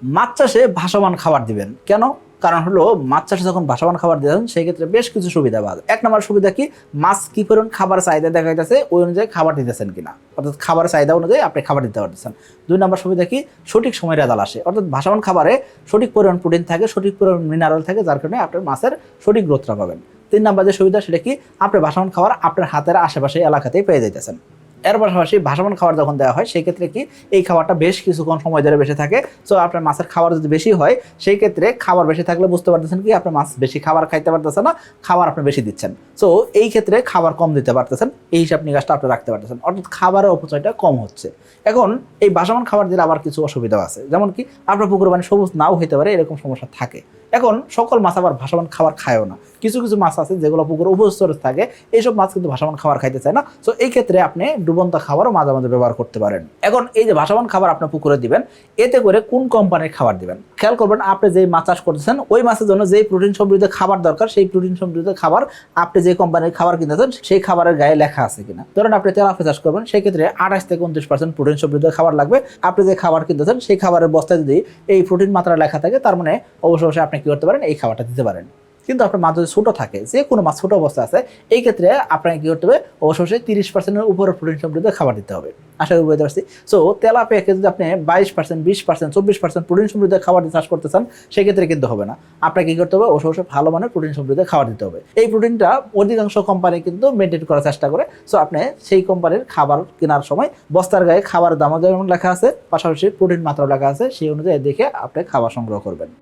মাছ চাষে ভাসমান খাবার দিবেন কেন? কারণ হলো মাছ চাষে যখন ভাসমান খাবার দিবেন সেই ক্ষেত্রে বেশ কিছু সুবিধা পাওয়া যায়। ১ নম্বর সুবিধা কি, মাছ কি পরিমাণ খাবার চাহিদা দেখাইতেছে ওই অনুযায়ী খাবার দিতেছেন কিনা, অর্থাৎ খাবার চাহিদা অনুযায়ী আপনি খাবার দিতে পারতেছেন। ২ নম্বর সুবিধা কি, সঠিক সময় রেজাল্ট আসে, অর্থাৎ ভাসমান খাবারে সঠিক পরিমাণ প্রোটিন থাকে, সঠিক পরিমাণ মিনারেল থাকে, যার কারণে আপনার মাছের সঠিক গ্রোথটা পাবেন। ৩ নম্বর যে সুবিধা সেটা কি, আপনার ভাসমান খাবার আপনার হাতের আশেপাশে এলাকাতেই পেয়ে যাইতেছেন। এর পাশাপাশি ভাসমান খাবার যখন দেওয়া হয় সেই ক্ষেত্রে কি, এই খাবারটা বেশ কিছুক্ষণ সময় ধরে বেশি থাকে। সো আপনার মাছের খাবার যদি বেশি হয় সেই ক্ষেত্রে খাবার বেশি থাকলে বুঝতে পারতেছেন কি আপনার মাছ বেশি খাবার খাইতে পারতেছে না, খাবার আপনি বেশি দিচ্ছেন। সো এই ক্ষেত্রে খাবার কম দিতে পারতেছেন, এই হিসাব নিকাশটা আপনি রাখতে পারতেছেন, অর্থাৎ খাবারের অপচয়টা কম হচ্ছে। এখন এই ভাসমান খাবার দিলে আবার কিছু অসুবিধাও আছে, যেমন কি আপনার পুকুর পানি সবুজ নাও হইতে পারে, এরকম সমস্যা থাকে। এখন সকল মাছ আবার ভাসমান খাবার খায়ও না, কিছু কিছু মাছ আছে যেগুলো পুকুর উপস্তরে থাকে, এইসব মাছ কিন্তু ভাসমান খাবার খাইতে চায় না। সো এই ক্ষেত্রে আপনি ডুবন্ত খাবারও মাঝে মাঝে ব্যবহার করতে পারেন। এখন এই যে ভাসমান খাবার আপনার পুকুরে দিবেন, এতে করে কোন কোম্পানির খাবার দিবেন খেয়াল করবেন। আপনি যেই মাছ চাষ করতেছেন ওই মাছের জন্য যেই প্রোটিন সমৃদ্ধ খাবার দরকার, সেই প্রোটিন সমৃদ্ধ খাবার আপনি যে কোম্পানির খাবার কিনতেছেন সেই খাবারের গায়ে লেখা আছে কিনা। ধরেন আপনি তেলাপিয়া চাষ করবেন, সেই ক্ষেত্রে 28 থেকে 29% প্রোটিন সমৃদ্ধ খাবার লাগবে। আপনি যে খাবার কিনতেছেন সেই খাবারের বস্তায় যদি এই প্রোটিন মাত্রা লেখা থাকে, তার মানে অবশ্যই আপনি কি করতে পারেন, এই খাবারটা দিতে পারেন। কিন্তু আপনার মাছ যদি ছোট থাকে, যে কোনো মাছ ছোট অবস্থা আছে, এই ক্ষেত্রে আপনাকে কি করতে হবে, অবশ্যই 30%-এর উপরে প্রোটিন সমৃদ্ধ খাবার দিতে হবে। আশা করি বুঝতে পারছি। সো তেলাপিয়াকে যদি আপনি 22%, 20%, 24% প্রোটিন সমৃদ্ধ খাবার দিয়ে চাষ করতে চান, সেক্ষেত্রে কিন্তু হবে না। আপনাকে কি করতে হবে, অবশ্যই ভালো মানের প্রোটিন সমৃদ্ধ খাবার দিতে হবে। এই প্রোটিনটা অধিকাংশ কোম্পানি কিন্তু মেনটেন করার চেষ্টা করে। সো আপনি সেই কোম্পানির খাবার কেনার সময় বস্তার গায়ে খাবারের দামও যেমন লেখা আছে, পাশাপাশি প্রোটিন মাত্রাও লেখা আছে, সেই অনুযায়ী দেখে আপনি খাবার সংগ্রহ করবেন।